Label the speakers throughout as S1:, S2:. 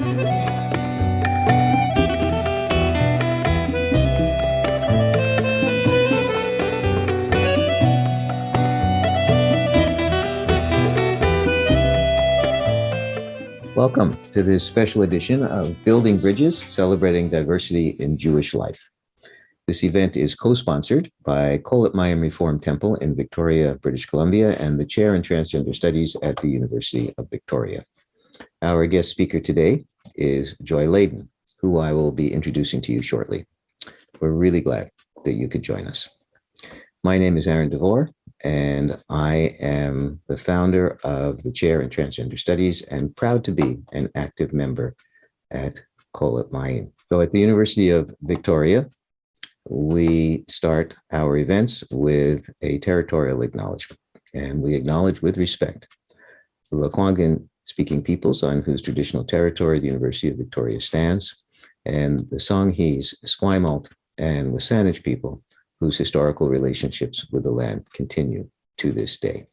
S1: Welcome to this special edition of Building Bridges, Celebrating Diversity in Jewish Life. This event is co-sponsored by Kohelet Mayim Reform Temple in Victoria, British Columbia, and the Chair in Transgender Studies at the University of Victoria. Our guest speaker today is Joy Ladin, who I will be introducing to you shortly. We're really glad that you could join us. My name is Aaron DeVore, and I am the founder of the Chair in Transgender Studies and proud to be an active member at Kohelet Mayim. So at the University of Victoria, we start our events with a territorial acknowledgement, and we acknowledge with respect the Lekwungen speaking peoples on whose traditional territory the University of Victoria stands, and the Songhees, Esquimalt, and Wasanich people whose historical relationships with the land continue to this day.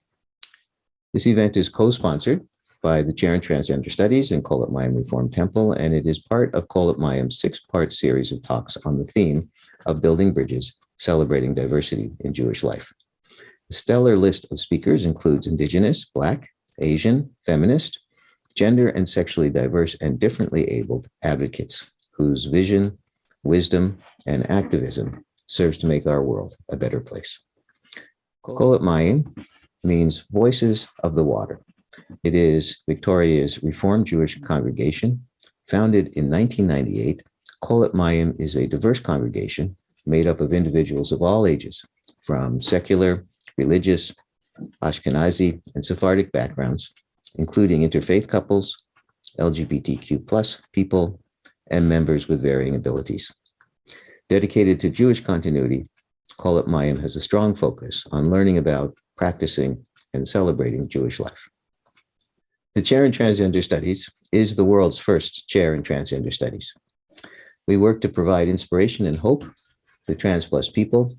S1: This event is co-sponsored by the Chair in Transgender Studies and Kohelet Mayim Reform Temple, and it is part of Kohelet Mayim's 6-part series of talks on the theme of building bridges, celebrating diversity in Jewish life. The stellar list of speakers includes Indigenous, Black, Asian, feminist, gender and sexually diverse and differently abled advocates whose vision, wisdom, and activism serves to make our world a better place. Kohelet Mayim means Voices of the Water. It is Victoria's Reformed Jewish congregation. Founded in 1998, Kohelet Mayim is a diverse congregation made up of individuals of all ages, from secular, religious, Ashkenazi, and Sephardic backgrounds, including interfaith couples, LGBTQ+ people, and members with varying abilities. Dedicated to Jewish continuity, Kohelet Mayim has a strong focus on learning about, practicing, and celebrating Jewish life. The Chair in Transgender Studies is the world's first Chair in Transgender Studies. We work to provide inspiration and hope to trans plus people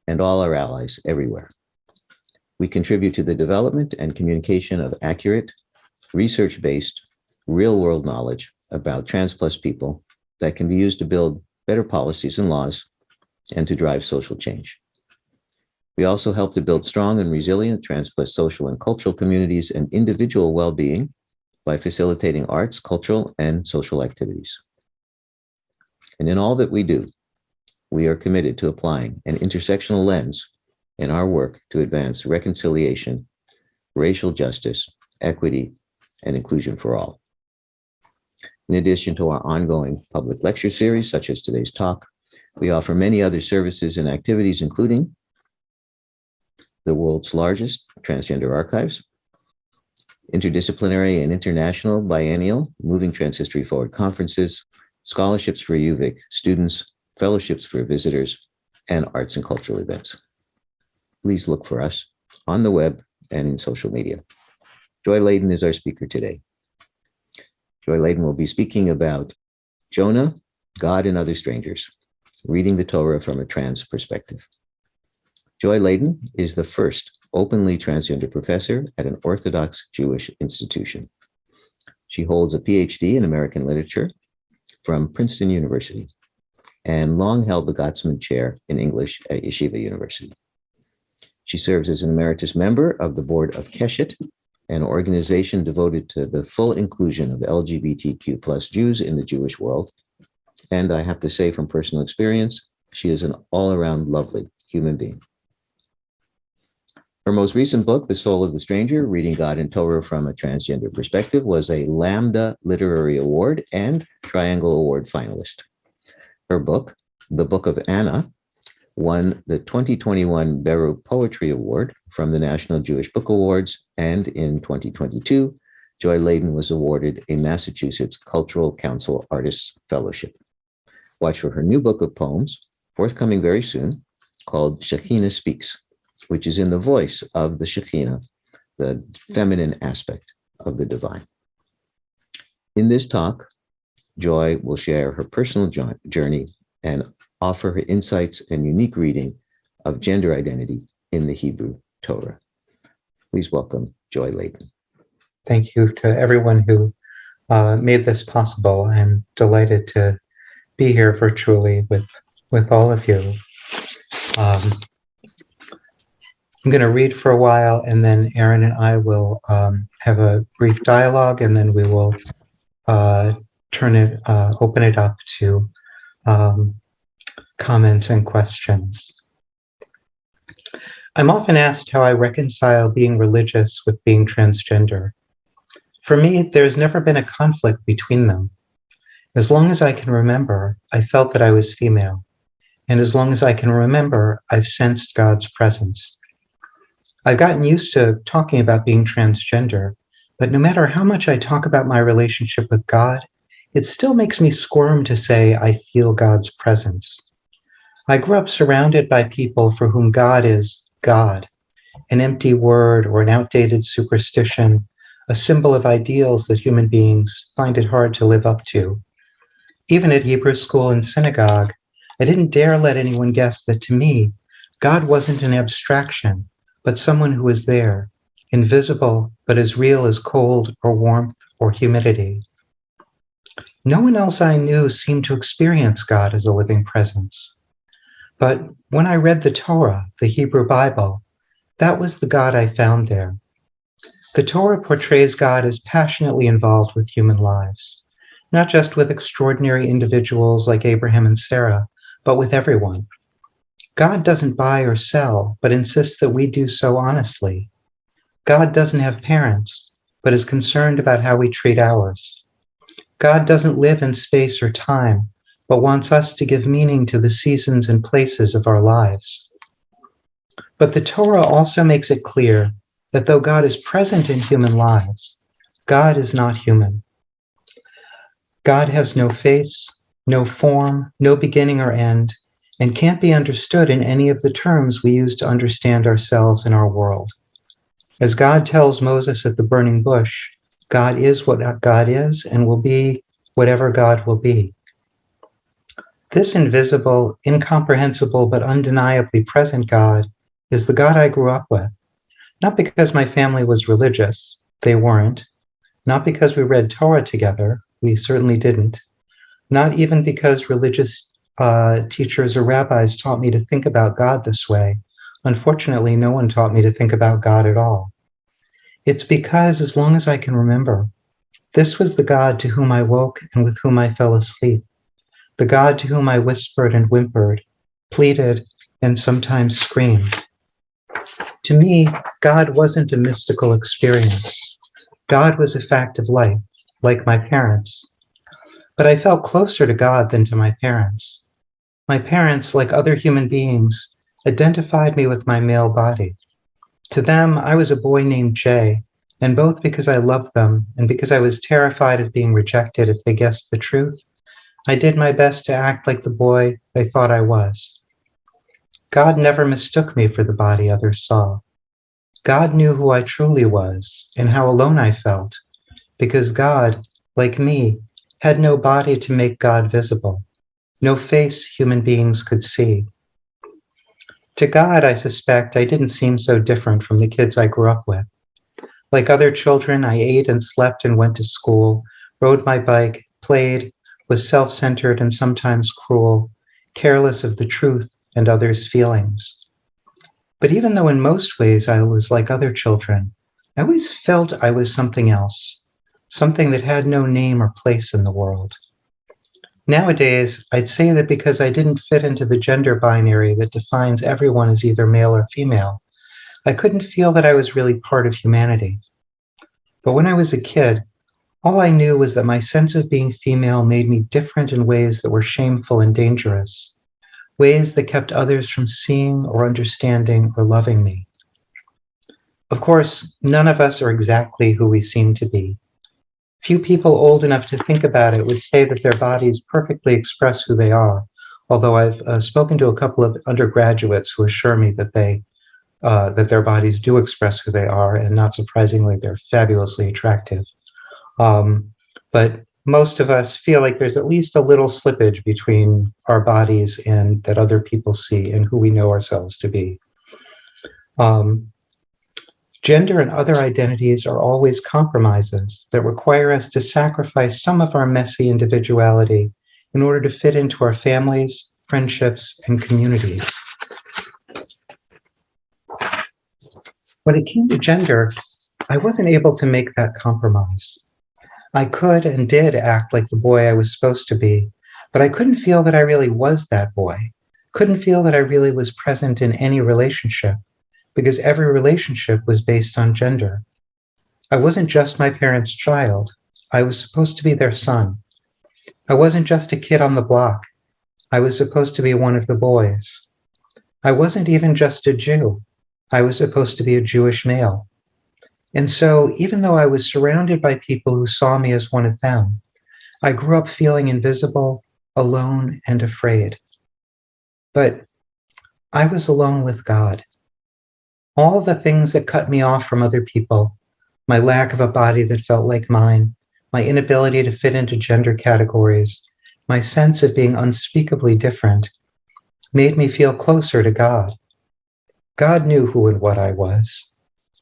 S1: and all our allies everywhere. We contribute to the development and communication of accurate, research-based, real-world knowledge about trans plus people that can be used to build better policies and laws, and to drive social change. We also help to build strong and resilient trans plus social and cultural communities and individual well-being by facilitating arts, cultural, and social activities. And in all that we do, we are committed to applying an intersectional lens in our work to advance reconciliation, racial justice, equity, and inclusion for all. In addition to our ongoing public lecture series, such as today's talk, we offer many other services and activities, including the world's largest transgender archives, interdisciplinary and international biennial Moving Trans History Forward conferences, scholarships for UVic students, fellowships for visitors, and arts and cultural events. Please look for us on the web and in social media. Joy Ladin is our speaker today. Joy Ladin will be speaking about Jonah, God and Other Strangers, reading the Torah from a trans perspective. Joy Ladin is the first openly transgender professor at an Orthodox Jewish institution. She holds a PhD in American literature from Princeton University and long held the Gottesman Chair in English at Yeshiva University. She serves as an emeritus member of the board of Keshet, an organization devoted to the full inclusion of LGBTQ+ Jews in the Jewish world. And I have to say from personal experience, she is an all-around lovely human being. Her most recent book, The Soul of the Stranger, Reading God and Torah from a Transgender Perspective, was a Lambda Literary Award and Triangle Award finalist. Her book, The Book of Anna, won the 2021 Beru Poetry Award from the National Jewish Book Awards, and in 2022, Joy Ladin was awarded a Massachusetts Cultural Council Artists Fellowship. Watch for her new book of poems, forthcoming very soon, called Shekhinah Speaks, which is in the voice of the Shekhinah, the feminine aspect of the divine. In this talk, Joy will share her personal journey and offer her insights and unique reading of gender identity in the Hebrew Torah. Please welcome Joy Ladin.
S2: Thank you to everyone who made this possible. I'm delighted to be here virtually with all of you. I'm going to read for a while, and then Aaron and I will have a brief dialogue, and then we will open it up to comments and questions. I'm often asked how I reconcile being religious with being transgender. For me, there's never been a conflict between them. As long as I can remember, I felt that I was female. And as long as I can remember, I've sensed God's presence. I've gotten used to talking about being transgender, but no matter how much I talk about my relationship with God, it still makes me squirm to say I feel God's presence. I grew up surrounded by people for whom God is God, an empty word or an outdated superstition, a symbol of ideals that human beings find it hard to live up to. Even at Hebrew school and synagogue, I didn't dare let anyone guess that to me, God wasn't an abstraction, but someone who was there, invisible, but as real as cold or warmth or humidity. No one else I knew seemed to experience God as a living presence. But when I read the Torah, the Hebrew Bible, that was the God I found there. The Torah portrays God as passionately involved with human lives, not just with extraordinary individuals like Abraham and Sarah, but with everyone. God doesn't buy or sell, but insists that we do so honestly. God doesn't have parents, but is concerned about how we treat ours. God doesn't live in space or time, but wants us to give meaning to the seasons and places of our lives. But the Torah also makes it clear that though God is present in human lives, God is not human. God has no face, no form, no beginning or end, and can't be understood in any of the terms we use to understand ourselves and our world. As God tells Moses at the burning bush, God is what God is and will be whatever God will be. This invisible, incomprehensible, but undeniably present God is the God I grew up with. Not because my family was religious, they weren't. Not because we read Torah together, we certainly didn't. Not even because religious teachers or rabbis taught me to think about God this way. Unfortunately, no one taught me to think about God at all. It's because, as long as I can remember, this was the God to whom I woke and with whom I fell asleep, the God to whom I whispered and whimpered, pleaded, and sometimes screamed. To me, God wasn't a mystical experience. God was a fact of life, like my parents. But I felt closer to God than to my parents. My parents, like other human beings, identified me with my male body. To them, I was a boy named Jay, and both because I loved them and because I was terrified of being rejected if they guessed the truth, I did my best to act like the boy they thought I was. God never mistook me for the body others saw. God knew who I truly was and how alone I felt, because God, like me, had no body to make God visible, no face human beings could see. To God, I suspect I didn't seem so different from the kids I grew up with. Like other children, I ate and slept and went to school, rode my bike, played, was self-centered and sometimes cruel, careless of the truth and others' feelings. But even though in most ways I was like other children, I always felt I was something else, something that had no name or place in the world. Nowadays, I'd say that because I didn't fit into the gender binary that defines everyone as either male or female, I couldn't feel that I was really part of humanity. But when I was a kid, all I knew was that my sense of being female made me different in ways that were shameful and dangerous, ways that kept others from seeing or understanding or loving me. Of course, none of us are exactly who we seem to be. Few people old enough to think about it would say that their bodies perfectly express who they are, although I've spoken to a couple of undergraduates who assure me that that their bodies do express who they are, and not surprisingly, they're fabulously attractive. But most of us feel like there's at least a little slippage between our bodies and that other people see and who we know ourselves to be. Gender and other identities are always compromises that require us to sacrifice some of our messy individuality in order to fit into our families, friendships, and communities. When it came to gender, I wasn't able to make that compromise. I could and did act like the boy I was supposed to be, but I couldn't feel that I really was that boy. Couldn't feel that I really was present in any relationship, because every relationship was based on gender. I wasn't just my parents' child. I was supposed to be their son. I wasn't just a kid on the block. I was supposed to be one of the boys. I wasn't even just a Jew. I was supposed to be a Jewish male. And so, even though I was surrounded by people who saw me as one of them, I grew up feeling invisible, alone, and afraid. But I was alone with God. All the things that cut me off from other people, my lack of a body that felt like mine, my inability to fit into gender categories, my sense of being unspeakably different, made me feel closer to God. God knew who and what I was.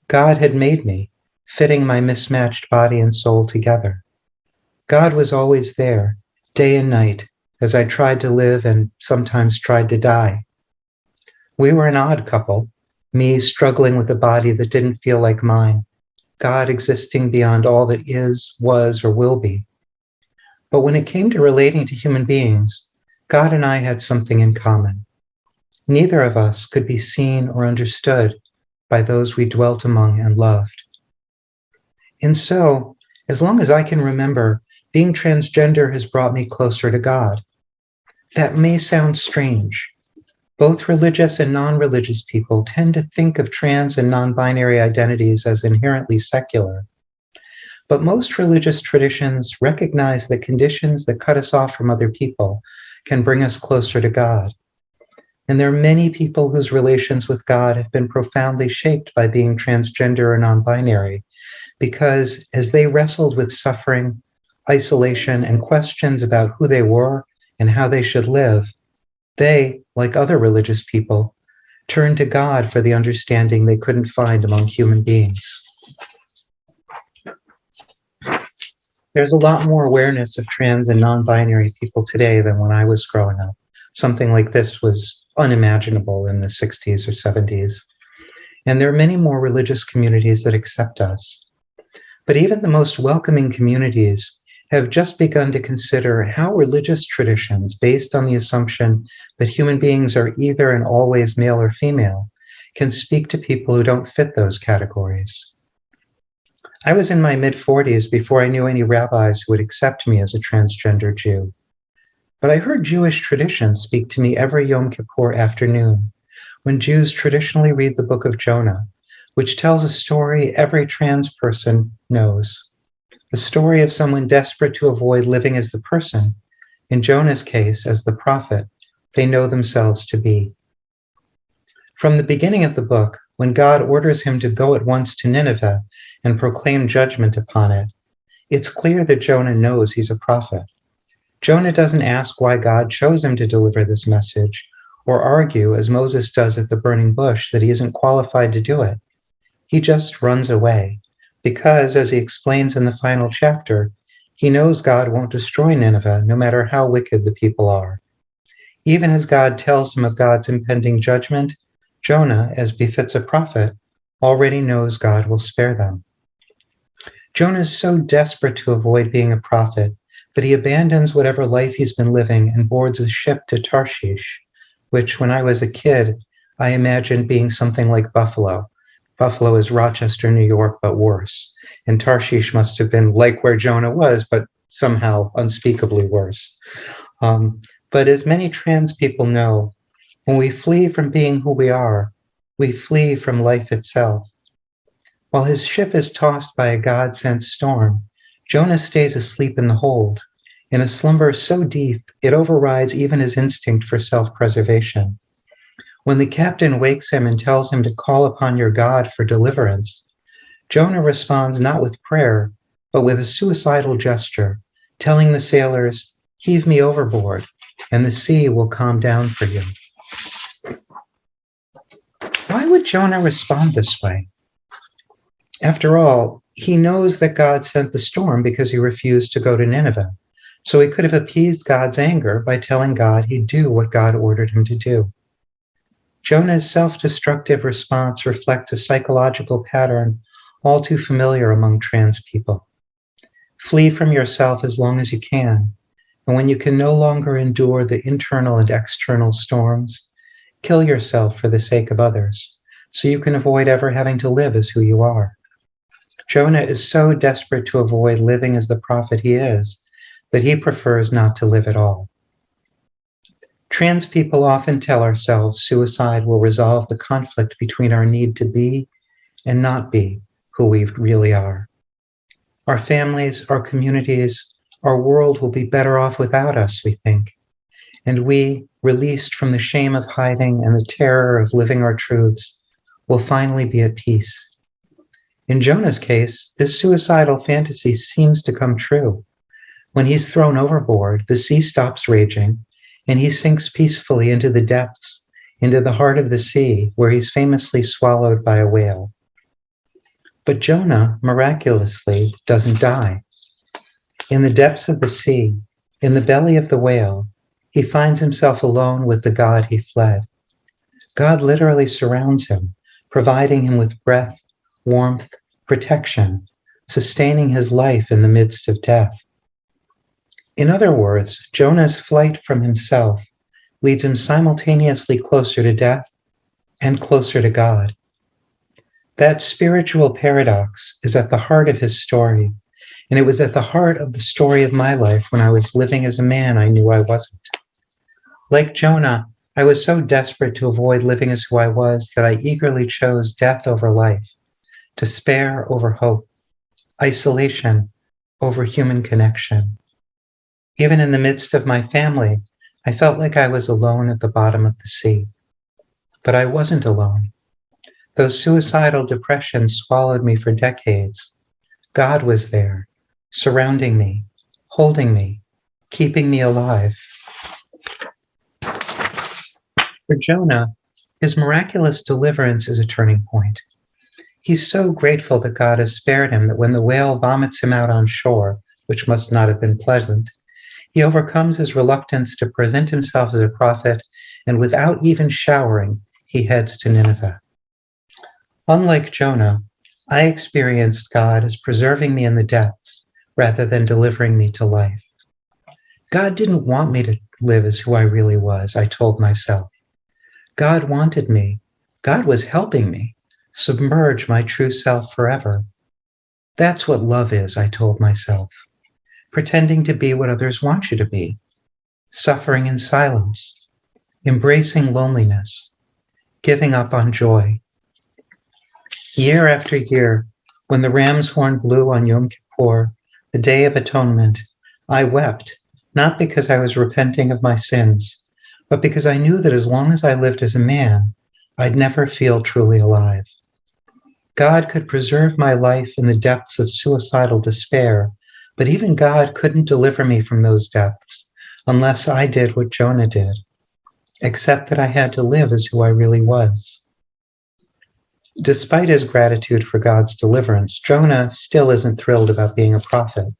S2: God had made me, fitting my mismatched body and soul together. God was always there, day and night, as I tried to live and sometimes tried to die. We were an odd couple, me struggling with a body that didn't feel like mine, God existing beyond all that is, was, or will be. But when it came to relating to human beings, God and I had something in common. Neither of us could be seen or understood by those we dwelt among and loved. And so, as long as I can remember, being transgender has brought me closer to God. That may sound strange. Both religious and non-religious people tend to think of trans and non-binary identities as inherently secular. But most religious traditions recognize that conditions that cut us off from other people can bring us closer to God. And there are many people whose relations with God have been profoundly shaped by being transgender or non-binary, because as they wrestled with suffering, isolation, and questions about who they were and how they should live, they, like other religious people, turned to God for the understanding they couldn't find among human beings. There's a lot more awareness of trans and non-binary people today than when I was growing up. Something like this was unimaginable in the 60s or 70s. And there are many more religious communities that accept us. But even the most welcoming communities have just begun to consider how religious traditions, based on the assumption that human beings are either and always male or female, can speak to people who don't fit those categories. I was in my mid-40s before I knew any rabbis who would accept me as a transgender Jew. But I heard Jewish tradition speak to me every Yom Kippur afternoon, when Jews traditionally read the book of Jonah, which tells a story every trans person knows. The story of someone desperate to avoid living as the person, in Jonah's case, as the prophet, they know themselves to be. From the beginning of the book, when God orders him to go at once to Nineveh and proclaim judgment upon it, it's clear that Jonah knows he's a prophet. Jonah doesn't ask why God chose him to deliver this message, or argue, as Moses does at the burning bush, that he isn't qualified to do it. He just runs away, because, as he explains in the final chapter, he knows God won't destroy Nineveh, no matter how wicked the people are. Even as God tells him of God's impending judgment, Jonah, as befits a prophet, already knows God will spare them. Jonah is so desperate to avoid being a prophet that he abandons whatever life he's been living and boards a ship to Tarshish, which, when I was a kid, I imagined being something like Buffalo. Buffalo is Rochester, New York, but worse. And Tarshish must have been like where Jonah was, but somehow unspeakably worse. But as many trans people know, when we flee from being who we are, we flee from life itself. While his ship is tossed by a God-sent storm, Jonah stays asleep in the hold, in a slumber so deep it overrides even his instinct for self-preservation. When the captain wakes him and tells him to call upon your God for deliverance, Jonah responds not with prayer, but with a suicidal gesture, telling the sailors, "Heave me overboard, and the sea will calm down for you." Why would Jonah respond this way? After all, he knows that God sent the storm because he refused to go to Nineveh. So he could have appeased God's anger by telling God he'd do what God ordered him to do. Jonah's self-destructive response reflects a psychological pattern all too familiar among trans people. Flee from yourself as long as you can, and when you can no longer endure the internal and external storms, kill yourself for the sake of others, so you can avoid ever having to live as who you are. Jonah is so desperate to avoid living as the prophet he is that he prefers not to live at all. Trans people often tell ourselves suicide will resolve the conflict between our need to be and not be who we really are. Our families, our communities, our world will be better off without us, we think. And we, released from the shame of hiding and the terror of living our truths, will finally be at peace. In Jonah's case, this suicidal fantasy seems to come true. When he's thrown overboard, the sea stops raging, and he sinks peacefully into the depths, into the heart of the sea, where he's famously swallowed by a whale. But Jonah, miraculously, doesn't die. In the depths of the sea, in the belly of the whale, he finds himself alone with the God he fled. God literally surrounds him, providing him with breath, warmth, protection, sustaining his life in the midst of death. In other words, Jonah's flight from himself leads him simultaneously closer to death and closer to God. That spiritual paradox is at the heart of his story, and it was at the heart of the story of my life when I was living as a man I knew I wasn't. Like Jonah, I was so desperate to avoid living as who I was that I eagerly chose death over life, despair over hope, isolation over human connection. Even in the midst of my family, I felt like I was alone at the bottom of the sea. But I wasn't alone. Though suicidal depression swallowed me for decades, God was there, surrounding me, holding me, keeping me alive. For Jonah, his miraculous deliverance is a turning point. He's so grateful that God has spared him that when the whale vomits him out on shore, which must not have been pleasant, he overcomes his reluctance to present himself as a prophet, and without even showering, he heads to Nineveh. Unlike Jonah, I experienced God as preserving me in the depths rather than delivering me to life. God didn't want me to live as who I really was, I told myself. God wanted me. God was helping me submerge my true self forever. That's what love is, I told myself. Pretending to be what others want you to be, suffering in silence, embracing loneliness, giving up on joy. Year after year, when the ram's horn blew on Yom Kippur, the Day of Atonement, I wept, not because I was repenting of my sins, but because I knew that as long as I lived as a man, I'd never feel truly alive. God could preserve my life in the depths of suicidal despair, but even God couldn't deliver me from those depths unless I did what Jonah did, except that I had to live as who I really was. Despite his gratitude for God's deliverance, Jonah still isn't thrilled about being a prophet,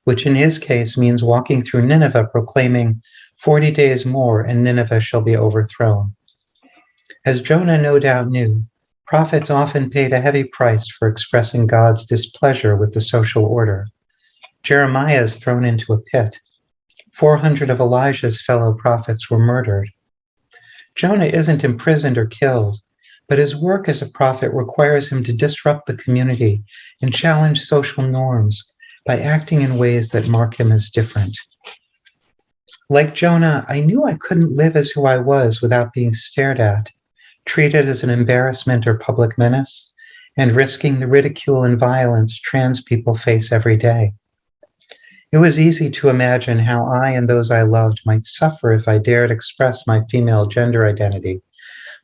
S2: which in his case means walking through Nineveh proclaiming, 40 days more and Nineveh shall be overthrown. As Jonah no doubt knew, prophets often paid a heavy price for expressing God's displeasure with the social order. Jeremiah is thrown into a pit. 400 of Elijah's fellow prophets were murdered. Jonah isn't imprisoned or killed, but his work as a prophet requires him to disrupt the community and challenge social norms by acting in ways that mark him as different. Like Jonah, I knew I couldn't live as who I was without being stared at, treated as an embarrassment or public menace, and risking the ridicule and violence trans people face every day. It was easy to imagine how I and those I loved might suffer if I dared express my female gender identity.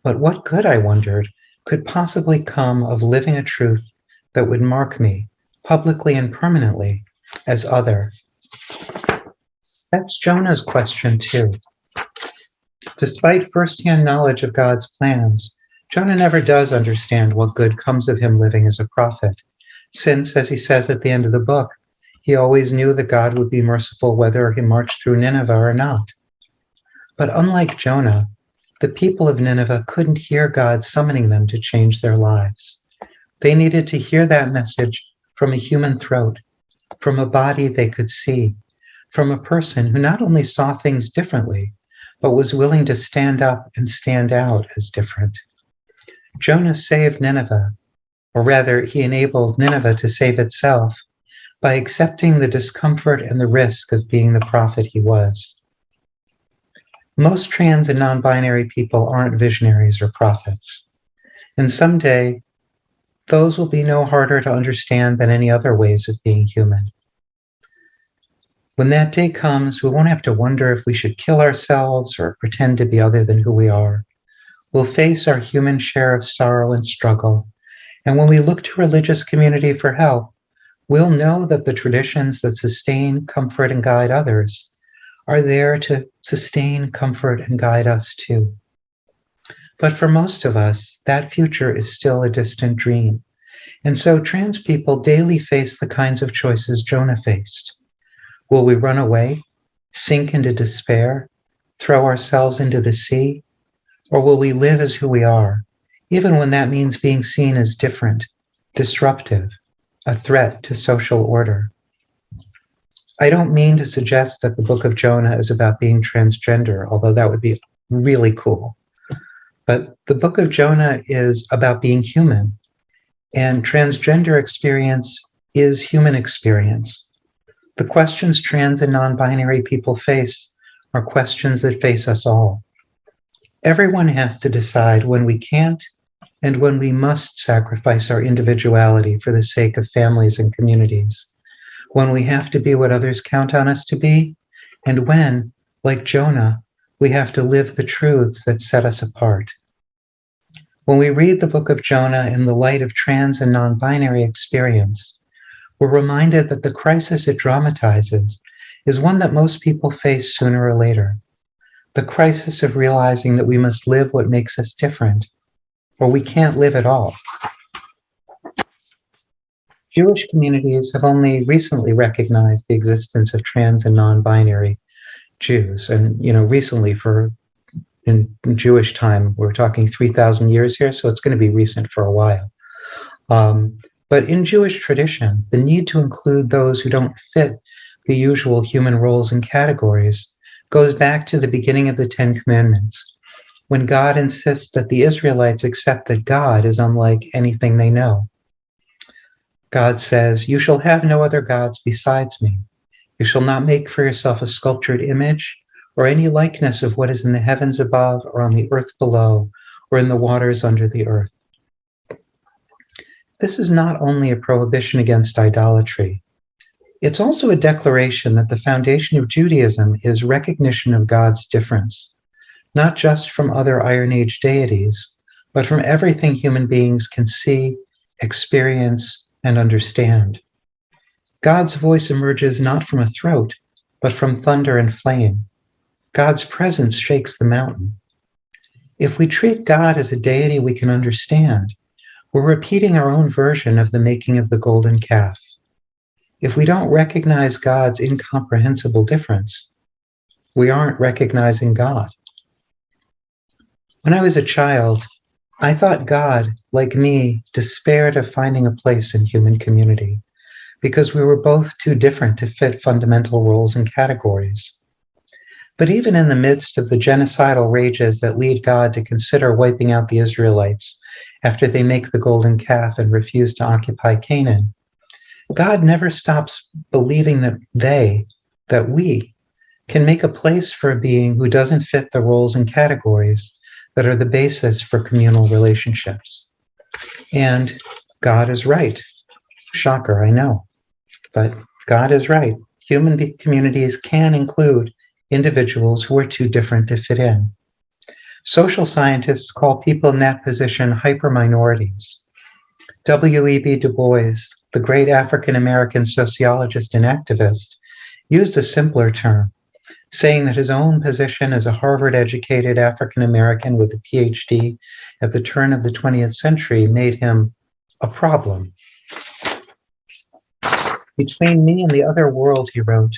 S2: But what good, I wondered, could possibly come of living a truth that would mark me, publicly and permanently, as other? That's Jonah's question too. Despite firsthand knowledge of God's plans, Jonah never does understand what good comes of him living as a prophet, since, as he says at the end of the book, he always knew that God would be merciful whether he marched through Nineveh or not. But unlike Jonah, the people of Nineveh couldn't hear God summoning them to change their lives. They needed to hear that message from a human throat, from a body they could see, from a person who not only saw things differently, but was willing to stand up and stand out as different. Jonah saved Nineveh, or rather, he enabled Nineveh to save itself by accepting the discomfort and the risk of being the prophet he was. Most trans and non-binary people aren't visionaries or prophets, and someday those will be no harder to understand than any other ways of being human. When that day comes, we won't have to wonder if we should kill ourselves or pretend to be other than who we are. We'll face our human share of sorrow and struggle, and when we look to religious community for help, we'll know that the traditions that sustain, comfort, and guide others are there to sustain, comfort, and guide us too. But for most of us, that future is still a distant dream. And so trans people daily face the kinds of choices Jonah faced. Will we run away, sink into despair, throw ourselves into the sea? Or will we live as who we are, even when that means being seen as different, disruptive, a threat to social order? I don't mean to suggest that the book of Jonah is about being transgender, although that would be really cool. But the book of Jonah is about being human, and transgender experience is human experience. The questions trans and non-binary people face are questions that face us all. Everyone has to decide when we can't and when we must sacrifice our individuality for the sake of families and communities, when we have to be what others count on us to be, and when, like Jonah, we have to live the truths that set us apart. When we read the book of Jonah in the light of trans and non-binary experience, we're reminded that the crisis it dramatizes is one that most people face sooner or later. The crisis of realizing that we must live what makes us different, or we can't live at all. Jewish communities have only recently recognized the existence of trans and non-binary Jews. And, recently in Jewish time, we're talking 3,000 years here, so it's going to be recent for a while. But in Jewish tradition, the need to include those who don't fit the usual human roles and categories goes back to the beginning of the Ten Commandments, when God insists that the Israelites accept that God is unlike anything they know. God says, "You shall have no other gods besides me. You shall not make for yourself a sculptured image or any likeness of what is in the heavens above or on the earth below or in the waters under the earth." This is not only a prohibition against idolatry, it's also a declaration that the foundation of Judaism is recognition of God's difference, not just from other Iron Age deities, but from everything human beings can see, experience, and understand. God's voice emerges not from a throat, but from thunder and flame. God's presence shakes the mountain. If we treat God as a deity we can understand, we're repeating our own version of the making of the golden calf. If we don't recognize God's incomprehensible difference, we aren't recognizing God. When I was a child, I thought God, like me, despaired of finding a place in human community because we were both too different to fit fundamental roles and categories. But even in the midst of the genocidal rages that lead God to consider wiping out the Israelites after they make the golden calf and refuse to occupy Canaan, God never stops believing that we, can make a place for a being who doesn't fit the roles and categories that are the basis for communal relationships. And God is right. Shocker, I know. But God is right. Human communities can include individuals who are too different to fit in. Social scientists call people in that position hyperminorities. W.E.B. Du Bois, the great African-American sociologist and activist, used a simpler term, saying that his own position as a Harvard-educated African-American with a PhD at the turn of the 20th century made him a problem. Between me and the other world, he wrote,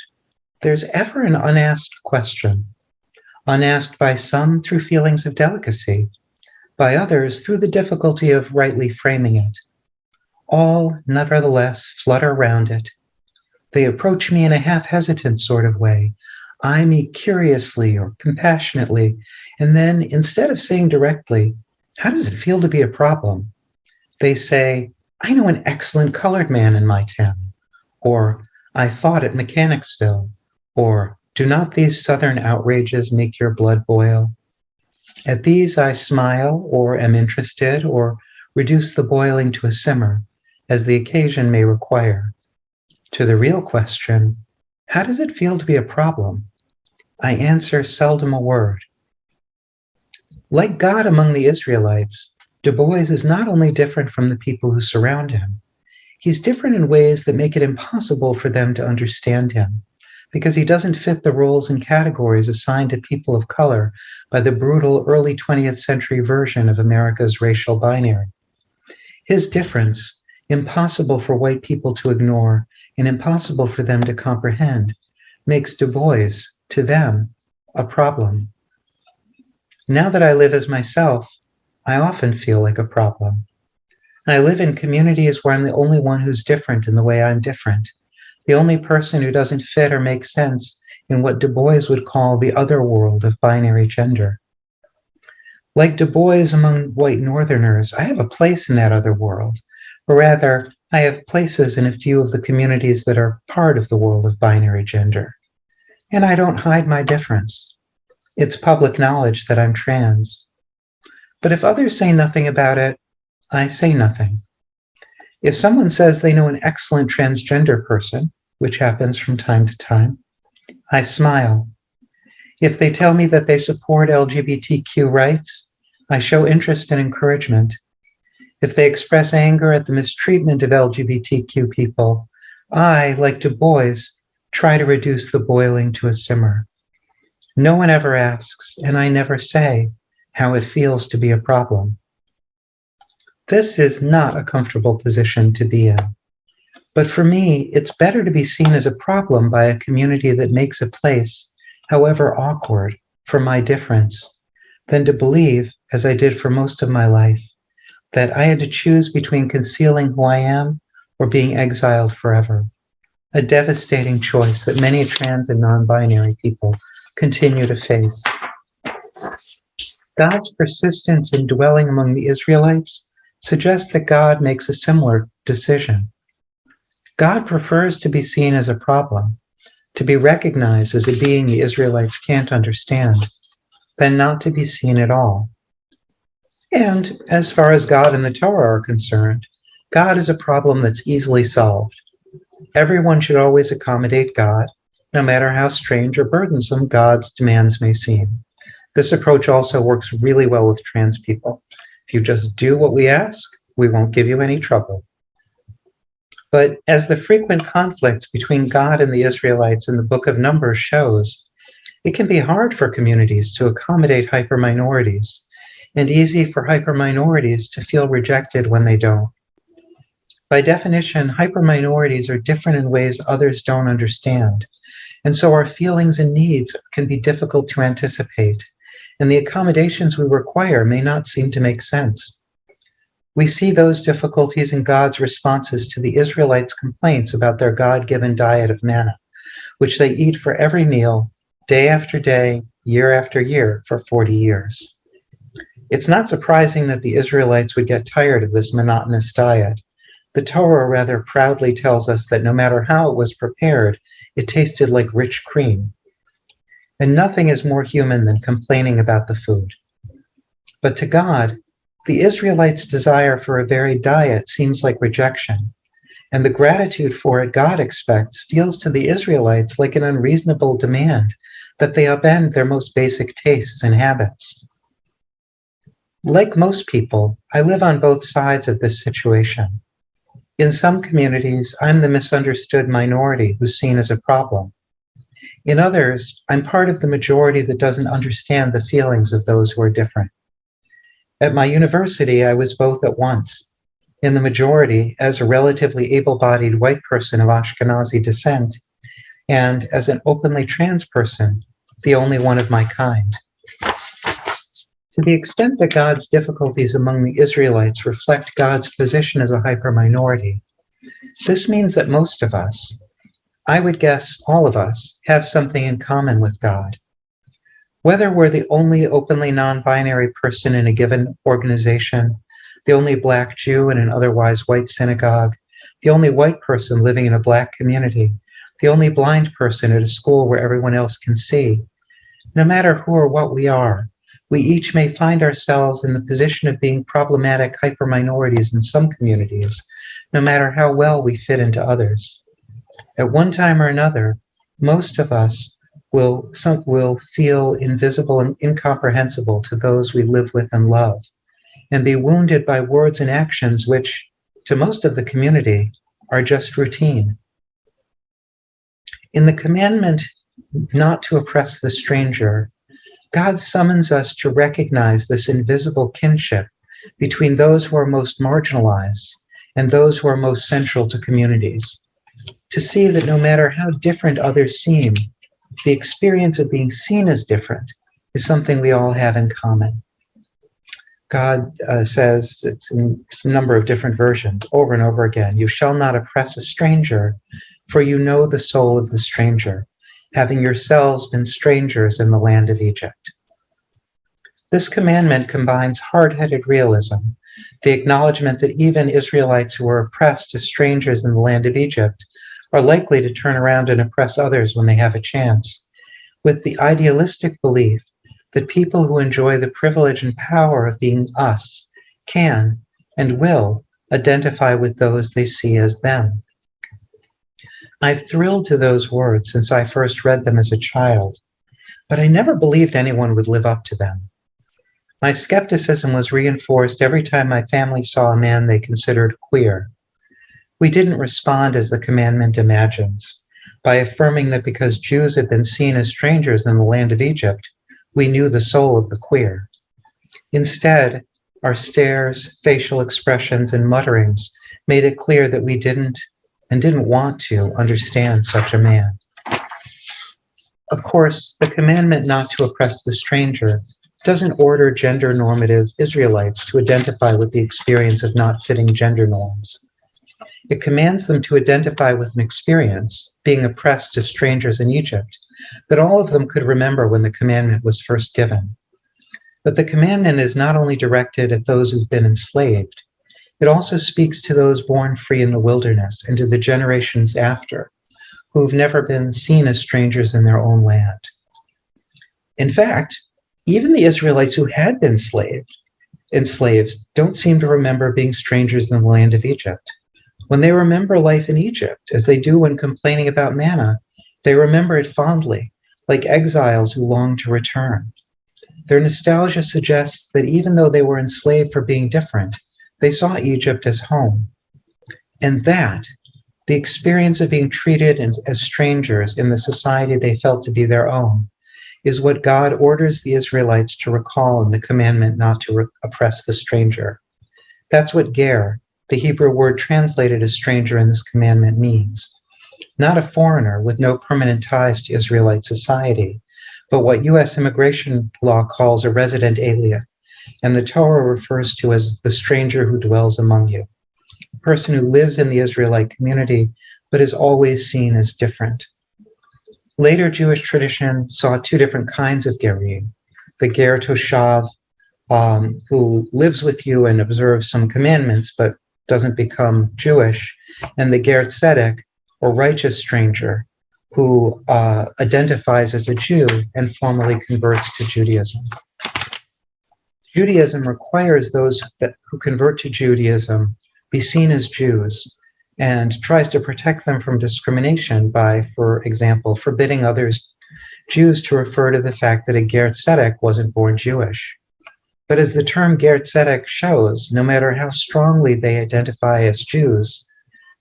S2: there's ever an unasked question, unasked by some through feelings of delicacy, by others through the difficulty of rightly framing it. All, nevertheless, flutter round it. They approach me in a half-hesitant sort of way, eye me curiously or compassionately, and then, instead of saying directly, how does it feel to be a problem? They say, I know an excellent colored man in my town, or I fought at Mechanicsville, or do not these Southern outrages make your blood boil? At these I smile, or am interested, or reduce the boiling to a simmer, as the occasion may require. To the real question, how does it feel to be a problem? I answer seldom a word. Like God among the Israelites, Du Bois is not only different from the people who surround him, he's different in ways that make it impossible for them to understand him, because he doesn't fit the roles and categories assigned to people of color by the brutal early 20th century version of America's racial binary. His difference, impossible for white people to ignore and impossible for them to comprehend, makes Du Bois, to them, a problem. Now that I live as myself, I often feel like a problem. I live in communities where I'm the only one who's different in the way I'm different, the only person who doesn't fit or make sense in what Du Bois would call the other world of binary gender. Like Du Bois among white Northerners, I have a place in that other world, or rather, I have places in a few of the communities that are part of the world of binary gender. And I don't hide my difference. It's public knowledge that I'm trans. But if others say nothing about it, I say nothing. If someone says they know an excellent transgender person, which happens from time to time, I smile. If they tell me that they support LGBTQ rights, I show interest and encouragement. If they express anger at the mistreatment of LGBTQ people, I, like Du Bois, try to reduce the boiling to a simmer. No one ever asks, and I never say, how it feels to be a problem. This is not a comfortable position to be in. But for me, it's better to be seen as a problem by a community that makes a place, however awkward, for my difference, than to believe, as I did for most of my life, that I had to choose between concealing who I am or being exiled forever. A devastating choice that many trans and non-binary people continue to face. God's persistence in dwelling among the Israelites suggests that God makes a similar decision. God prefers to be seen as a problem, to be recognized as a being the Israelites can't understand, than not to be seen at all. And as far as God and the Torah are concerned, God is a problem that's easily solved. Everyone should always accommodate God, no matter how strange or burdensome God's demands may seem. This approach also works really well with trans people. If you just do what we ask, we won't give you any trouble. But as the frequent conflicts between God and the Israelites in the Book of Numbers shows, it can be hard for communities to accommodate hyperminorities, and easy for hyperminorities to feel rejected when they don't. By definition, hyperminorities are different in ways others don't understand, and so our feelings and needs can be difficult to anticipate, and the accommodations we require may not seem to make sense. We see those difficulties in God's responses to the Israelites' complaints about their God-given diet of manna, which they eat for every meal, day after day, year after year, for 40 years. It's not surprising that the Israelites would get tired of this monotonous diet. The Torah rather proudly tells us that no matter how it was prepared, it tasted like rich cream. And nothing is more human than complaining about the food. But to God, the Israelites' desire for a varied diet seems like rejection, and the gratitude for it God expects feels to the Israelites like an unreasonable demand that they upend their most basic tastes and habits. Like most people, I live on both sides of this situation. In some communities, I'm the misunderstood minority who's seen as a problem. In others, I'm part of the majority that doesn't understand the feelings of those who are different. At my university, I was both at once. in the majority as a relatively able-bodied white person of Ashkenazi descent, and as an openly trans person, the only one of my kind. To the extent that God's difficulties among the Israelites reflect God's position as a hyper-minority, this means that most of us, I would guess all of us, have something in common with God. Whether we're the only openly non-binary person in a given organization, the only Black Jew in an otherwise white synagogue, the only white person living in a Black community, the only blind person at a school where everyone else can see, no matter who or what we are, we each may find ourselves in the position of being problematic hyper-minorities in some communities, no matter how well we fit into others. At one time or another, most of us will feel invisible and incomprehensible to those we live with and love, and be wounded by words and actions which, to most of the community, are just routine. In the commandment not to oppress the stranger, God summons us to recognize this invisible kinship between those who are most marginalized and those who are most central to communities, to see that no matter how different others seem, the experience of being seen as different is something we all have in common. God says, it's in a number of different versions, over and over again, "You shall not oppress a stranger, for you know the soul of the stranger, having yourselves been strangers in the land of Egypt." This commandment combines hard-headed realism, the acknowledgement that even Israelites who were oppressed as strangers in the land of Egypt are likely to turn around and oppress others when they have a chance, with the idealistic belief that people who enjoy the privilege and power of being us can and will identify with those they see as them. I've thrilled to those words since I first read them as a child, but I never believed anyone would live up to them. My skepticism was reinforced every time my family saw a man they considered queer. We didn't respond as the commandment imagines, by affirming that because Jews had been seen as strangers in the land of Egypt, we knew the soul of the queer. Instead, our stares, facial expressions, and mutterings made it clear that we didn't want to understand such a man. Of course, the commandment not to oppress the stranger doesn't order gender-normative Israelites to identify with the experience of not fitting gender norms. It commands them to identify with an experience, being oppressed as strangers in Egypt, that all of them could remember when the commandment was first given. But the commandment is not only directed at those who've been enslaved, it also speaks to those born free in the wilderness and to the generations after, who've never been seen as strangers in their own land. In fact, even the Israelites who had been enslaved don't seem to remember being strangers in the land of Egypt. When they remember life in Egypt, as they do when complaining about manna, they remember it fondly, like exiles who long to return. Their nostalgia suggests that even though they were enslaved for being different, they saw Egypt as home. And that, the experience of being treated as strangers in the society they felt to be their own, is what God orders the Israelites to recall in the commandment not to oppress the stranger. That's what ger, the Hebrew word translated as stranger in this commandment, means. Not a foreigner with no permanent ties to Israelite society, but what U.S. immigration law calls a resident alien, and the Torah refers to as the stranger who dwells among you, a person who lives in the Israelite community, but is always seen as different. Later Jewish tradition saw two different kinds of gerim: the ger toshav, who lives with you and observes some commandments, but doesn't become Jewish, and the ger tzedek, or righteous stranger, who identifies as a Jew and formally converts to Judaism. Judaism requires those who convert to Judaism be seen as Jews and tries to protect them from discrimination by, for example, forbidding Jews to refer to the fact that a ger tzedek wasn't born Jewish. But as the term ger tzedek shows, no matter how strongly they identify as Jews,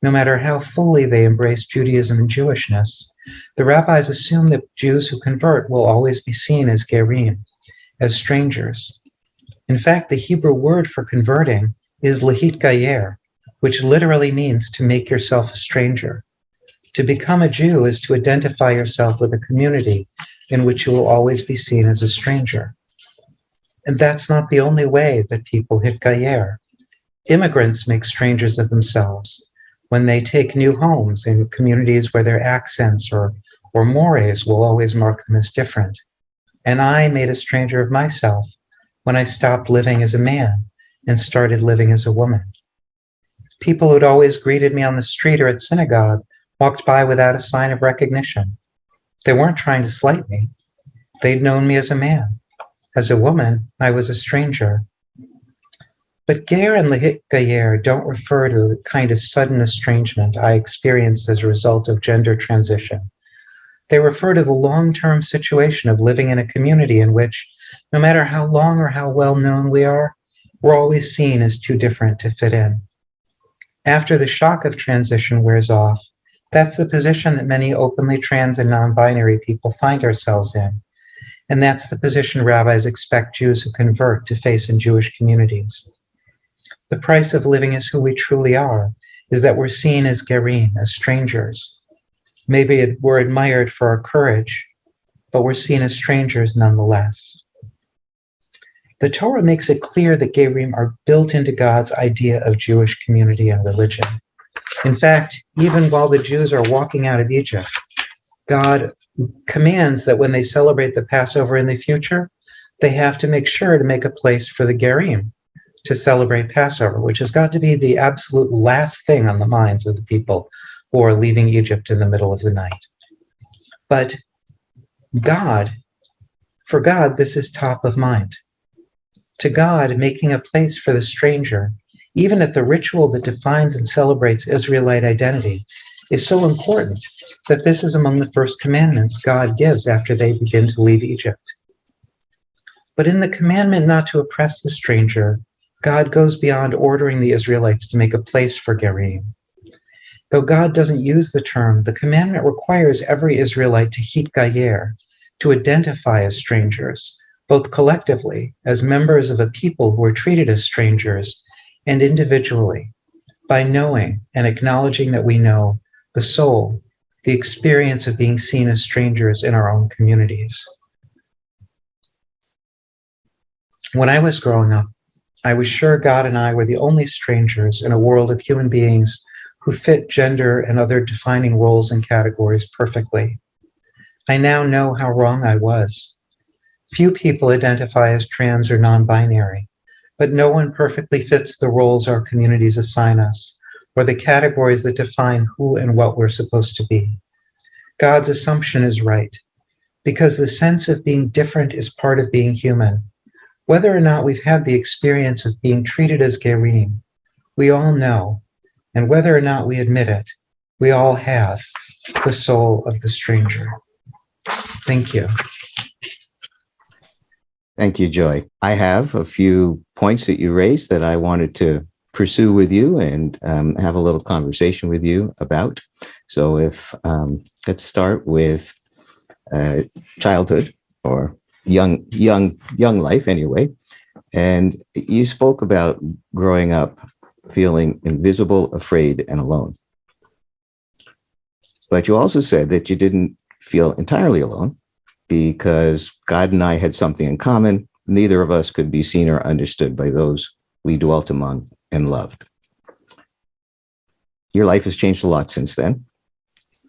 S2: no matter how fully they embrace Judaism and Jewishness, the rabbis assume that Jews who convert will always be seen as gerim, as strangers. In fact, the Hebrew word for converting is lahitgayer, which literally means to make yourself a stranger. To become a Jew is to identify yourself with a community in which you will always be seen as a stranger. And that's not the only way that people hitgayer. Immigrants make strangers of themselves when they take new homes in communities where their accents or mores will always mark them as different. And I made a stranger of myself when I stopped living as a man and started living as a woman. People who'd always greeted me on the street or at synagogue walked by without a sign of recognition. They weren't trying to slight me. They'd known me as a man. As a woman, I was a stranger. But ger and lehitgayer don't refer to the kind of sudden estrangement I experienced as a result of gender transition. They refer to the long-term situation of living in a community in which, no matter how long or how well known we are, we're always seen as too different to fit in. After the shock of transition wears off, that's the position that many openly trans and non-binary people find ourselves in. And that's the position rabbis expect Jews who convert to face in Jewish communities. The price of living as who we truly are is that we're seen as gerim, as strangers. Maybe we're admired for our courage, but we're seen as strangers nonetheless. The Torah makes it clear that gerim are built into God's idea of Jewish community and religion. In fact, even while the Jews are walking out of Egypt, God commands that when they celebrate the Passover in the future, they have to make sure to make a place for the gerim to celebrate Passover, which has got to be the absolute last thing on the minds of the people who are leaving Egypt in the middle of the night. But for God, this is top of mind. To God, making a place for the stranger, even at the ritual that defines and celebrates Israelite identity, is so important that this is among the first commandments God gives after they begin to leave Egypt. But in the commandment not to oppress the stranger, God goes beyond ordering the Israelites to make a place for gerim. Though God doesn't use the term, the commandment requires every Israelite to hitgayer, to identify as strangers, both collectively, as members of a people who are treated as strangers, and individually, by knowing and acknowledging that we know the soul, the experience of being seen as strangers in our own communities. When I was growing up, I was sure God and I were the only strangers in a world of human beings who fit gender and other defining roles and categories perfectly. I now know how wrong I was. Few people identify as trans or non-binary, but no one perfectly fits the roles our communities assign us, or the categories that define who and what we're supposed to be. God's assumption is right, because the sense of being different is part of being human. Whether or not we've had the experience of being treated as gerim, we all know, and whether or not we admit it, we all have the soul of the stranger. Thank you.
S1: Thank you, Joy. I have a few points that you raised that I wanted to pursue with you and have a little conversation with you about. So let's start with childhood or young life anyway. And you spoke about growing up feeling invisible, afraid, and alone. But you also said that you didn't feel entirely alone because God and I had something in common. Neither of us could be seen or understood by those we dwelt among and loved. Your life has changed a lot since then.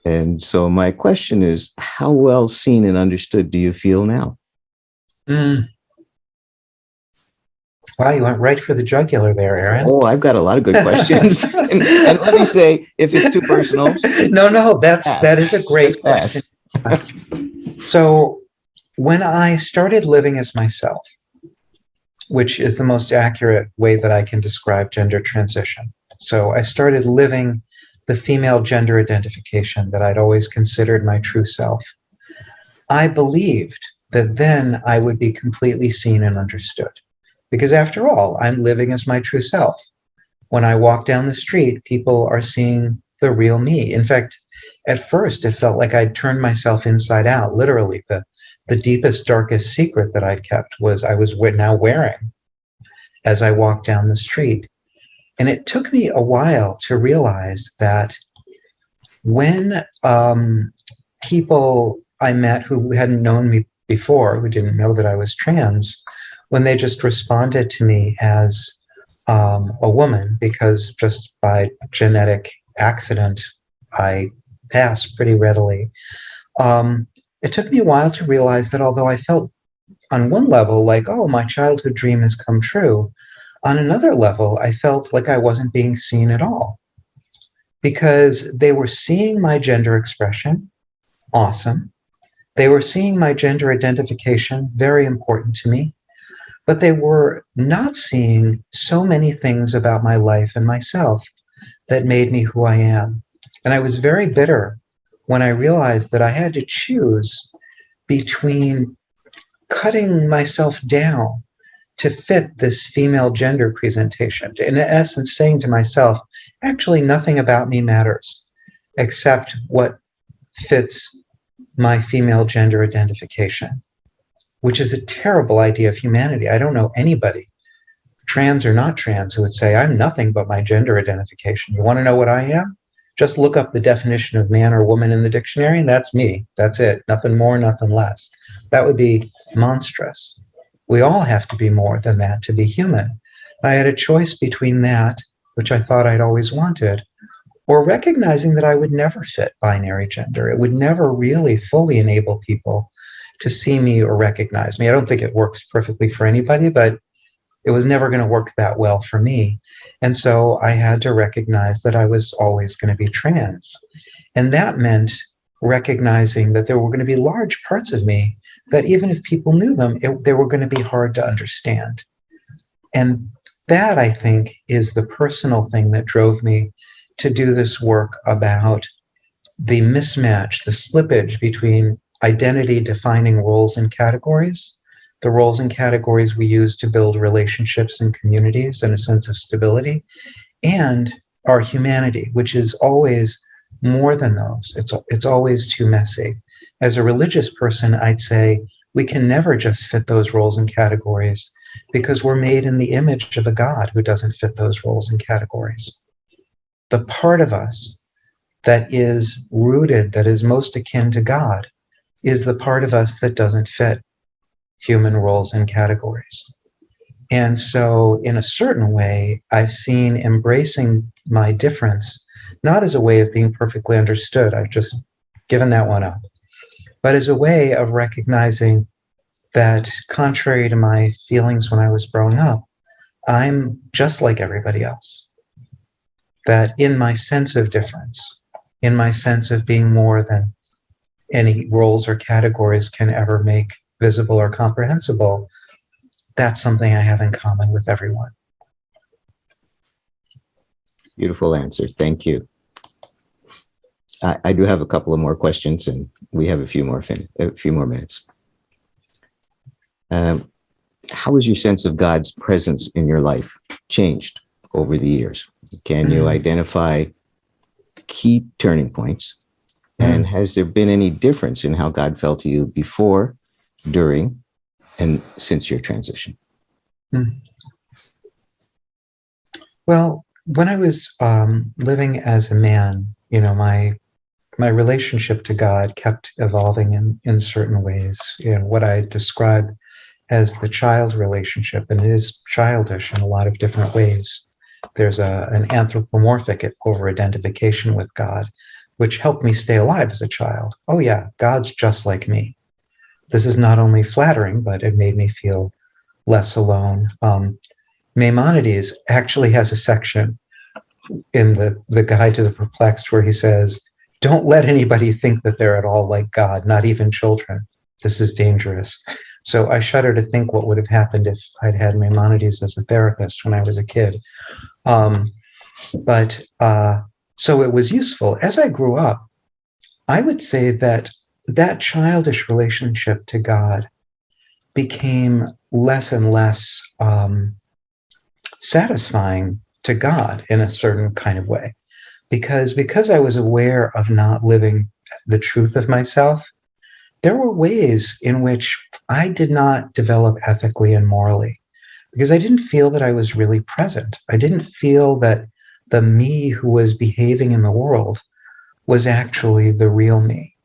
S1: And so my question is, how well seen and understood do you feel now?
S2: Wow, you went right for the jugular there, Aaron.
S1: Oh, I've got a lot of good questions. and let me say, if it's too personal.
S2: No, that is a great question. So when I started living as myself, which is the most accurate way that I can describe gender transition. So I started living the female gender identification that I'd always considered my true self. I believed that then I would be completely seen and understood. Because after all, I'm living as my true self. When I walk down the street, people are seeing the real me. In fact, at first, it felt like I'd turned myself inside out. Literally, the deepest, darkest secret that I'd kept was I was now wearing as I walked down the street. And it took me a while to realize that when people I met who hadn't known me before, who didn't know that I was trans, when they just responded to me as a woman, because just by genetic accident, I pass pretty readily. It took me a while to realize that although I felt on one level like, oh, my childhood dream has come true, on another level, I felt like I wasn't being seen at all because they were seeing my gender expression, awesome. They were seeing my gender identification, very important to me, but they were not seeing so many things about my life and myself that made me who I am. And I was very bitter when I realized that I had to choose between cutting myself down to fit this female gender presentation. In essence, saying to myself, actually, nothing about me matters except what fits my female gender identification, which is a terrible idea of humanity. I don't know anybody, trans or not trans, who would say, I'm nothing but my gender identification. You want to know what I am? Just look up the definition of man or woman in the dictionary, and that's me. That's it. Nothing more, nothing less. That would be monstrous. We all have to be more than that to be human. I had a choice between that, which I thought I'd always wanted, or recognizing that I would never fit binary gender. It would never really fully enable people to see me or recognize me. I don't think it works perfectly for anybody, but it was never going to work that well for me. And so I had to recognize that I was always going to be trans. And that meant recognizing that there were going to be large parts of me that even if people knew them, they were going to be hard to understand. And that, I think, is the personal thing that drove me to do this work about the mismatch, the slippage between identity defining roles and categories, the roles and categories we use to build relationships and communities and a sense of stability, and our humanity, which is always more than those. It's always too messy. As a religious person, I'd say we can never just fit those roles and categories because we're made in the image of a God who doesn't fit those roles and categories. The part of us that is rooted, that is most akin to God, is the part of us that doesn't fit human roles and categories. And so, in a certain way, I've seen embracing my difference, not as a way of being perfectly understood, I've just given that one up, but as a way of recognizing that, contrary to my feelings when I was growing up, I'm just like everybody else. That in my sense of difference, in my sense of being more than any roles or categories can ever make visible or comprehensible, that's something I have in common with everyone.
S1: Beautiful answer. Thank you. I do have a couple of more questions, and we have a few more minutes. How has your sense of God's presence in your life changed over the years? Can you identify key turning points? And has there been any difference in how God felt to you before, during, and since your transition?
S2: Well, when I was living as a man, my relationship to God kept evolving in certain ways. What I describe as the child relationship, and it is childish in a lot of different ways. There's an anthropomorphic over-identification with God, which helped me stay alive as a child. Oh yeah, God's just like me. This is not only flattering, but it made me feel less alone. Maimonides actually has a section in the Guide to the Perplexed where he says, don't let anybody think that they're at all like God, not even children. This is dangerous. So I shudder to think what would have happened if I'd had Maimonides as a therapist when I was a kid. So it was useful. As I grew up, I would say that childish relationship to God became less and less satisfying to God in a certain kind of way. Because I was aware of not living the truth of myself, there were ways in which I did not develop ethically and morally. because I didn't feel that I was really present. I didn't feel that the me who was behaving in the world was actually the real me.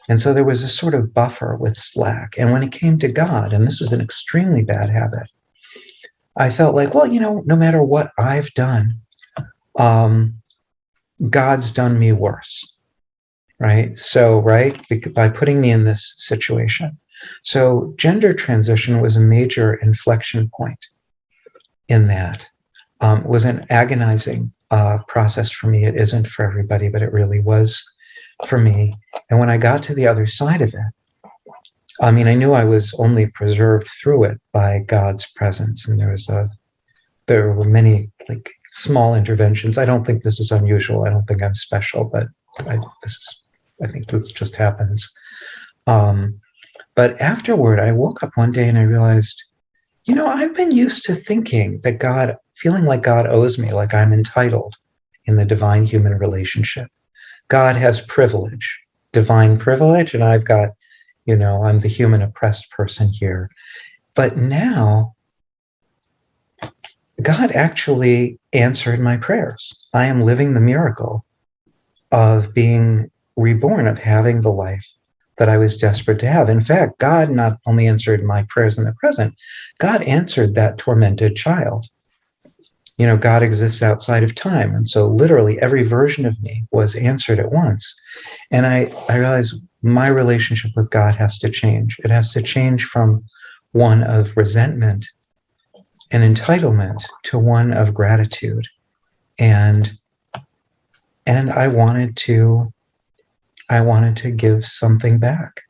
S2: And so there was a sort of buffer with slack. And when it came to God, and this was an extremely bad habit, I felt like, well, no matter what I've done, um, God's done me worse, right? So, right, by putting me in this situation. So gender transition was a major inflection point in that. It was an agonizing process for me. It isn't for everybody, but it really was for me. And when I got to the other side of it, I mean, I knew I was only preserved through it by God's presence. And there were many like small interventions. I don't think this is unusual. I don't think I'm special, but I think this just happens. But afterward, I woke up one day and I realized, I've been used to thinking that feeling like God owes me, like I'm entitled in the divine human relationship. God has privilege, divine privilege, and I've got, I'm the human oppressed person here. But now, God actually answered my prayers. I am living the miracle of being reborn, of having the life that I was desperate to have. In fact, God not only answered my prayers in the present, God answered that tormented child. God exists outside of time. And so literally every version of me was answered at once. And I realized my relationship with God has to change. It has to change from one of resentment and entitlement to one of gratitude. And I wanted to give something back.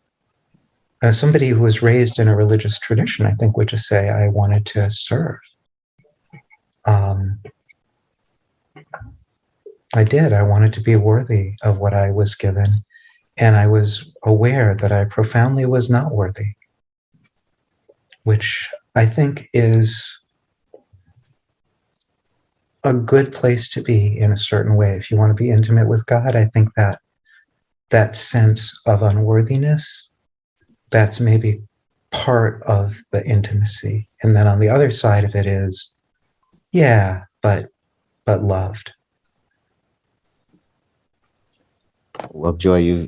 S2: Somebody who was raised in a religious tradition, I think, would just say, I wanted to serve. I did. I wanted to be worthy of what I was given. And I was aware that I profoundly was not worthy, which I think is a good place to be in a certain way. If you want to be intimate with God, I think that sense of unworthiness, that's maybe part of the intimacy. And then on the other side of it is, yeah, but loved.
S1: Well, Joy,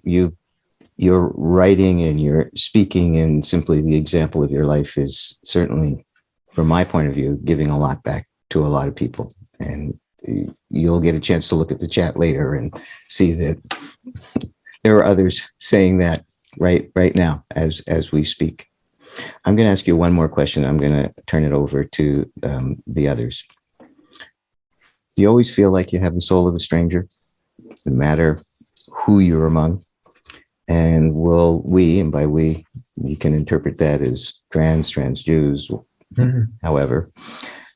S1: your writing and your speaking and simply the example of your life is certainly, from my point of view, giving a lot back to a lot of people. And you'll get a chance to look at the chat later and see that there are others saying that right now as we speak. I'm going to ask you one more question. I'm going to turn it over to the others. Do you always feel like you have the soul of a stranger, no matter who you're among? And will we, and by we, you can interpret that as trans Jews, however,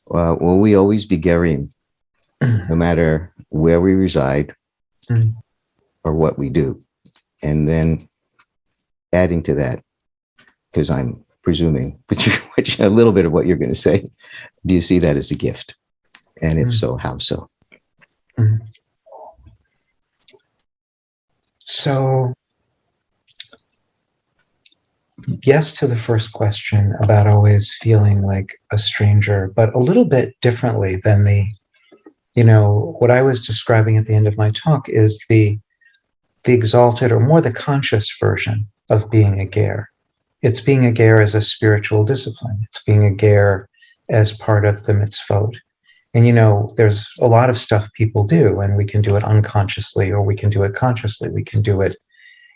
S1: will we always be Gerim, no matter where we reside or what we do? And then adding to that, because I'm presuming that a little bit of what you're going to say, do you see that as a gift? And if so, how so?
S2: So, yes to the first question about always feeling like a stranger, but a little bit differently than what I was describing at the end of my talk is the exalted or more the conscious version of being a ger. It's being a ger as a spiritual discipline. It's being a ger as part of the mitzvot. And there's a lot of stuff people do, and we can do it unconsciously or we can do it consciously. We can do it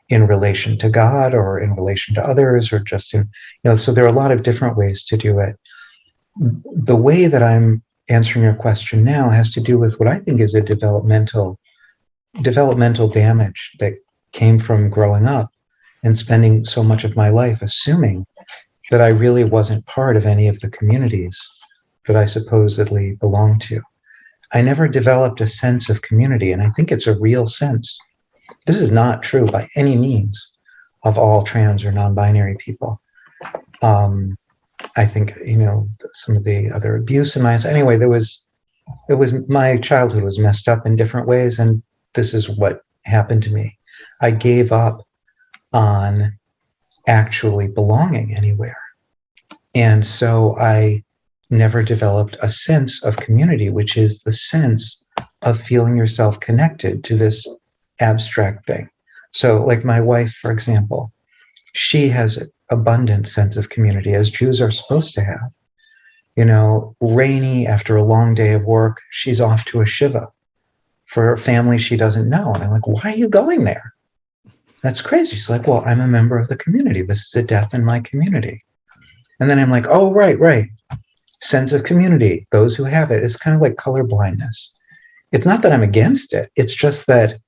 S2: in relation to God or in relation to others or just in, so there are a lot of different ways to do it. The way that I'm answering your question now has to do with what I think is a developmental damage that came from growing up and spending so much of my life assuming that I really wasn't part of any of the communities that I supposedly belonged to. I never developed a sense of community, and I think it's a real sense. This is not true by any means of all trans or non-binary people. I think, some of the other abuse in my, anyway, my childhood was messed up in different ways, and this is what happened to me. I gave up on actually belonging anywhere. And so I never developed a sense of community, which is the sense of feeling yourself connected to this abstract thing. So, like my wife, for example, she has an abundant sense of community, as Jews are supposed to have. You know, rainy after a long day of work, she's off to a shiva for a family she doesn't know. And I'm like, why are you going there? That's crazy. She's like, well, I'm a member of the community. This is a death in my community. And then I'm like, oh, right. Sense of community, those who have it. It's kind of like color blindness. It's not that I'm against it. It's just that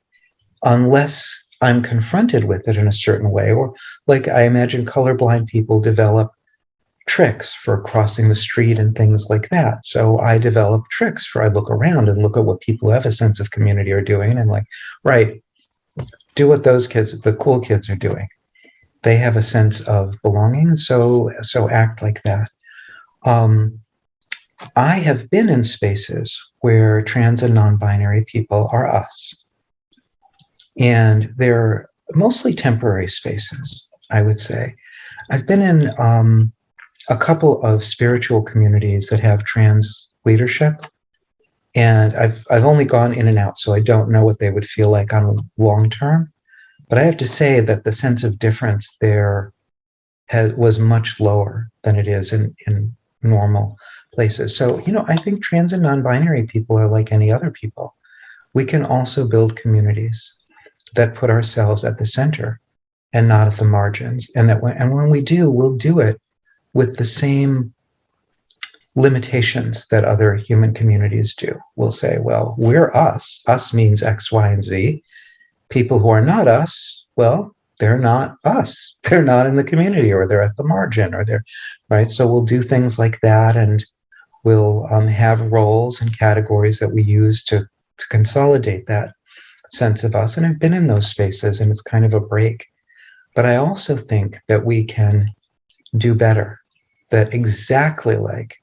S2: unless I'm confronted with it in a certain way, or like I imagine colorblind people develop tricks for crossing the street and things like that. So I develop tricks for I look around and look at what people who have a sense of community are doing. And I'm like, right, do what those kids, the cool kids are doing. They have a sense of belonging. So act like that. I have been in spaces where trans and non-binary people are us. And they're mostly temporary spaces, I would say. I've been in a couple of spiritual communities that have trans leadership. And I've only gone in and out, so I don't know what they would feel like on long term. But I have to say that the sense of difference there was much lower than it is in normal places. So, you know, I think trans and non-binary people are like any other people. We can also build communities that put ourselves at the center and not at the margins. And when we do, we'll do it with the same limitations that other human communities do. We'll say, well, we're us. Us means X, Y, and Z. People who are not us, well, they're not us. They're not in the community, or they're at the margin, or they're, right? So we'll do things like that, and we'll have roles and categories that we use to consolidate that sense of us. And I've been in those spaces, and it's kind of a break. But I also think that we can do better, that exactly like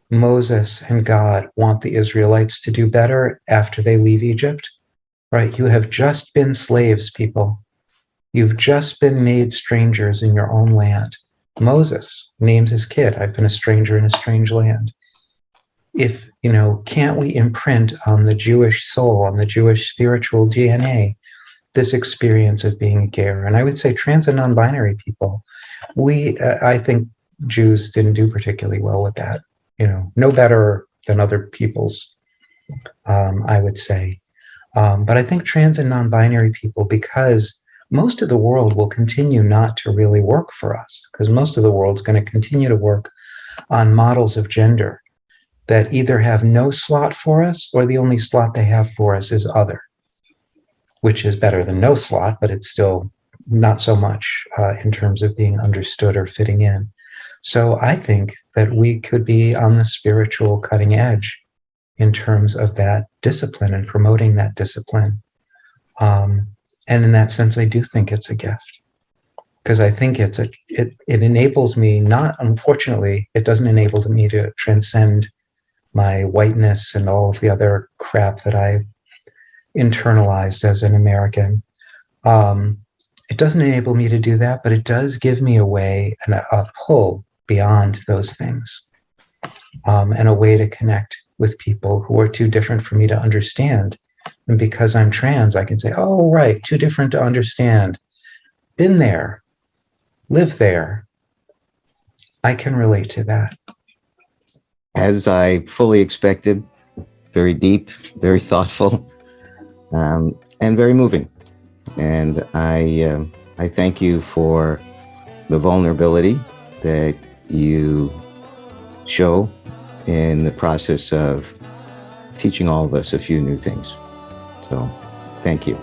S2: Moses and God want the Israelites to do better after they leave Egypt, right? You have just been slaves, people. You've just been made strangers in your own land. Moses names his kid, I've been a stranger in a strange land. If, you know, can't we imprint on the Jewish soul, on the Jewish spiritual DNA, this experience of being a ger? And I would say trans and non-binary people, I think Jews didn't do particularly well with that, you know, no better than other peoples, I would say. But I think trans and non-binary people, because most of the world will continue not to really work for us, because most of the world's going to continue to work on models of gender that either have no slot for us, or the only slot they have for us is other, which is better than no slot, but it's still not so much in terms of being understood or fitting in. So I think that we could be on the spiritual cutting edge in terms of that discipline and promoting that discipline. And in that sense, I do think it's a gift, because I think it enables me, not, unfortunately, it doesn't enable me to transcend my whiteness and all of the other crap that I internalized as an American. It doesn't enable me to do that, but it does give me a way and a pull beyond those things, and a way to connect with people who are too different for me to understand. And because I'm trans, I can say, oh, right, too different to understand. Been there, lived there. I can relate to that.
S1: As I fully expected, very deep, very thoughtful, and very moving. And I thank you for the vulnerability that you show in the process of teaching all of us a few new things. So, thank you.